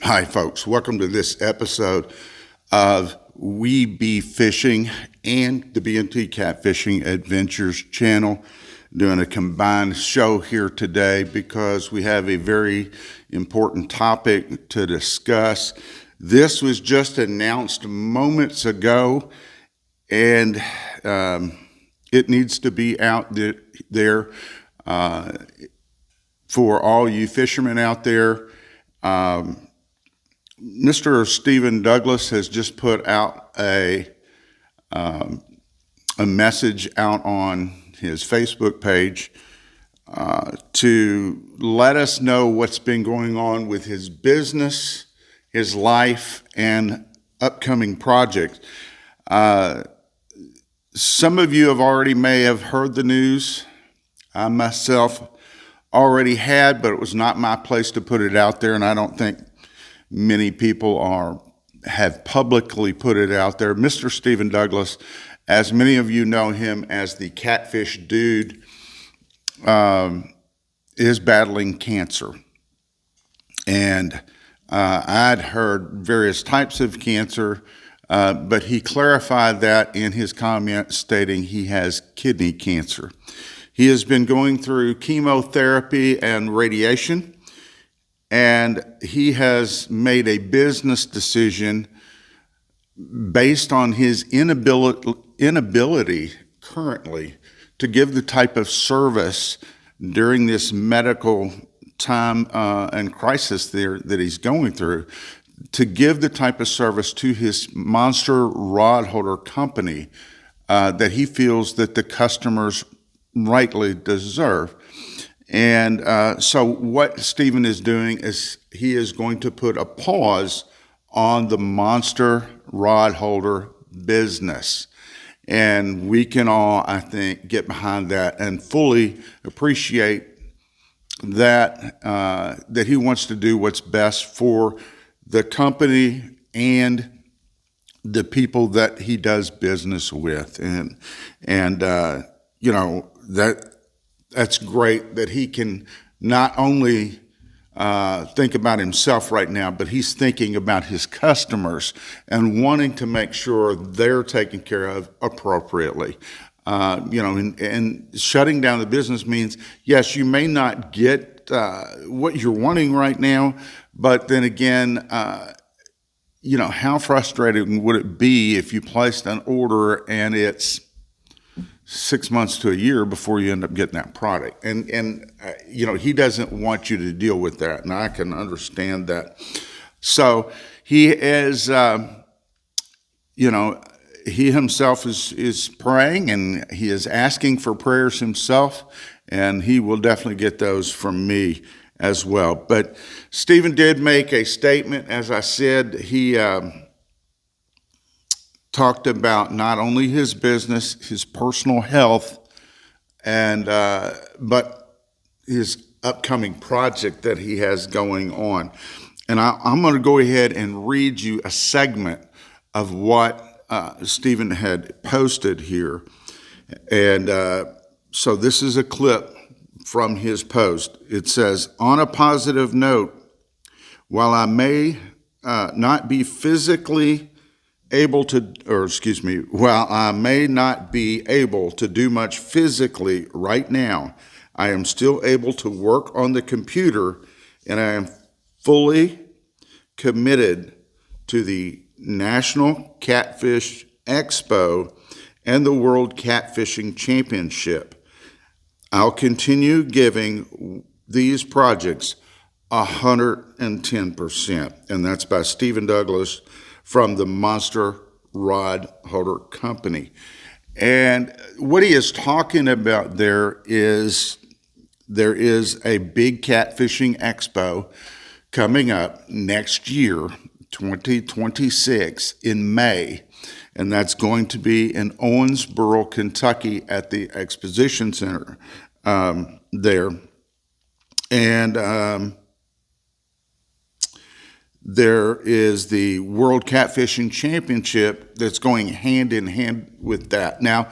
Hi, folks. Welcome to this episode of We Be Fishing and the B&T Catfishing Adventures channel. Doing a combined show here today because we have a very important topic to discuss. This was just announced moments ago, and it needs to be out there for all you fishermen out there. Mr. Stephen Douglas has just put out a message out on his Facebook page to let us know what's been going on with his business, his life, and upcoming projects. Some of you may have heard the news. I myself already had, but it was not my place to put it out there, and I don't think many people have publicly put it out there. Mr. Stephen Douglas, as many of you know him as the Catfish Dude, is battling cancer. And I'd heard various types of cancer, but he clarified that in his comment stating he has kidney cancer. He has been going through chemotherapy and radiation, and he has made a business decision based on his inability currently to give the type of service during this medical time and crisis there that he's going through, to give the type of service to his monster rod holder company that he feels that the customers rightly deserve. And so what Stephen is doing is he is going to put a pause on the monster rod holder business. And we can all, I think, get behind that and fully appreciate that that he wants to do what's best for the company and the people that he does business with. And you know, that's great that he can not only think about himself right now, but he's thinking about his customers and wanting to make sure they're taken care of appropriately. And shutting down the business means, yes, you may not get what you're wanting right now, but then again, how frustrating would it be if you placed an order and it's 6 months to a year before you end up getting that product? And he doesn't want you to deal with that, and I can understand that. So he is, he himself is praying, and he is asking for prayers himself, and he will definitely get those from me as well. But Stephen did make a statement. As I said, he talked about not only his business, his personal health, and but his upcoming project that he has going on. And I'm going to go ahead and read you a segment of what Stephen had posted here. And so this is a clip from his post. It says, "On a positive note, while I may not be while I may not be able to do much physically right now, I am still able to work on the computer, and I am fully committed to the National Catfish Expo and the World Catfishing Championship. I'll continue giving these projects 110%. And that's by Stephen Douglas from the Monster Rod Holder Company. And what he is talking about there is a big catfishing expo coming up next year, 2026, in May. And that's going to be in Owensboro, Kentucky at the Exposition Center there. And there is the World Catfishing Championship that's going hand in hand with that. Now,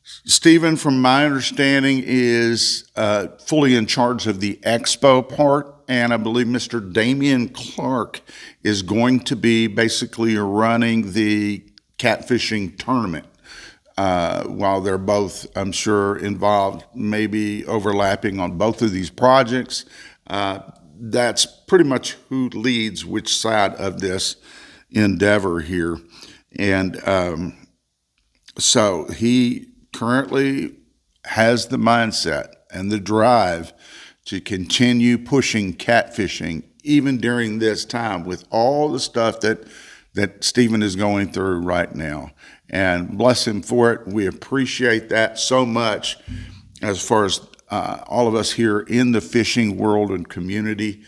Stephen, from my understanding, is fully in charge of the expo part, and I believe Mr. Damian Clark is going to be basically running the catfishing tournament. While they're both, I'm sure, involved, maybe overlapping on both of these projects, that's pretty much who leads which side of this endeavor here. And so he currently has the mindset and the drive to continue pushing catfishing even during this time with all the stuff that Stephen is going through right now. And bless him for it. We appreciate that so much as far as all of us here in the fishing world and community.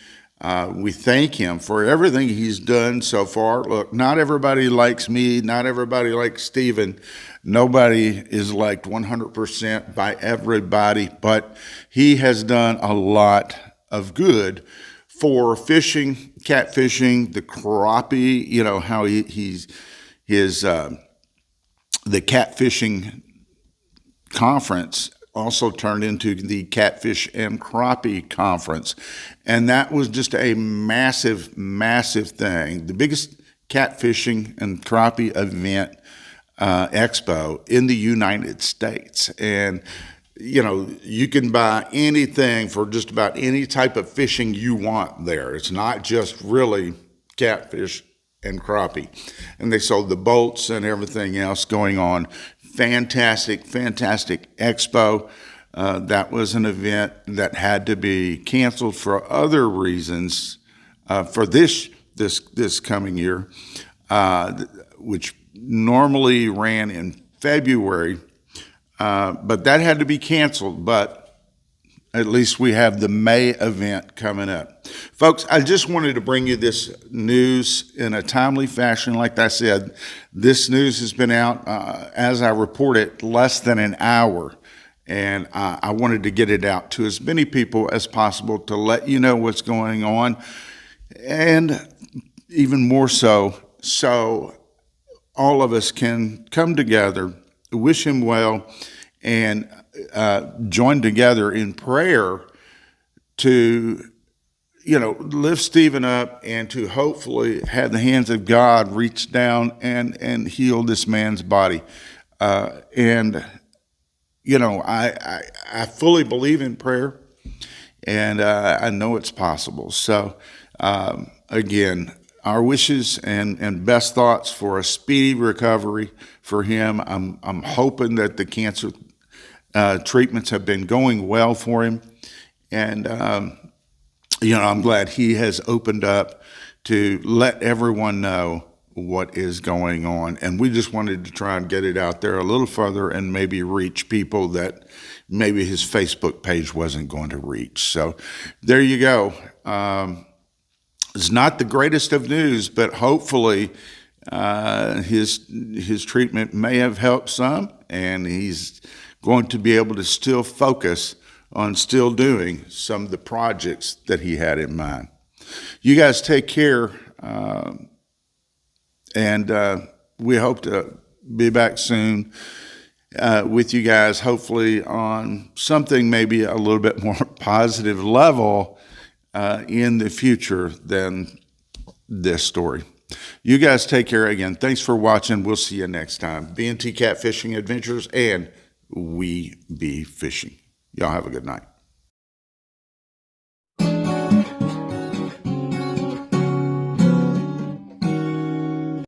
We thank him for everything he's done so far. Look, not everybody likes me. Not everybody likes Stephen. Nobody is liked 100% by everybody, but he has done a lot of good for fishing, catfishing, the crappie, you know, how the catfishing conference also turned into the Catfish and Crappie Conference. And that was just a massive, massive thing. The biggest catfishing and crappie event, expo in the United States. And, you know, you can buy anything for just about any type of fishing you want there. It's not just really catfish and crappie. And they sold the boats and everything else going on. Fantastic, fantastic expo. That was an event that had to be canceled for other reasons for this coming year, which normally ran in February, but that had to be canceled. But at least we have the May event coming up. Folks, I just wanted to bring you this news in a timely fashion. Like I said, this news has been out, as I report it, less than an hour. And I wanted to get it out to as many people as possible to let you know what's going on. And even more so all of us can come together, wish him well, and join together in prayer to, you know, lift Stephen up and to hopefully have the hands of God reach down and heal this man's body. And, you know, I fully believe in prayer, and I know it's possible. So, again, our wishes and best thoughts for a speedy recovery for him. I'm hoping that the cancer treatments have been going well for him. And, you know, I'm glad he has opened up to let everyone know what is going on. And we just wanted to try and get it out there a little further and maybe reach people that maybe his Facebook page wasn't going to reach. So there you go. It's not the greatest of news, but hopefully his treatment may have helped some, and he's going to be able to still focus on still doing some of the projects that he had in mind. You guys take care, and we hope to be back soon with you guys, hopefully on something maybe a little bit more positive level in the future than this story. You guys take care again. Thanks for watching. We'll see you next time. B&T Catfishing Adventures, and we be fishing. Y'all have a good night.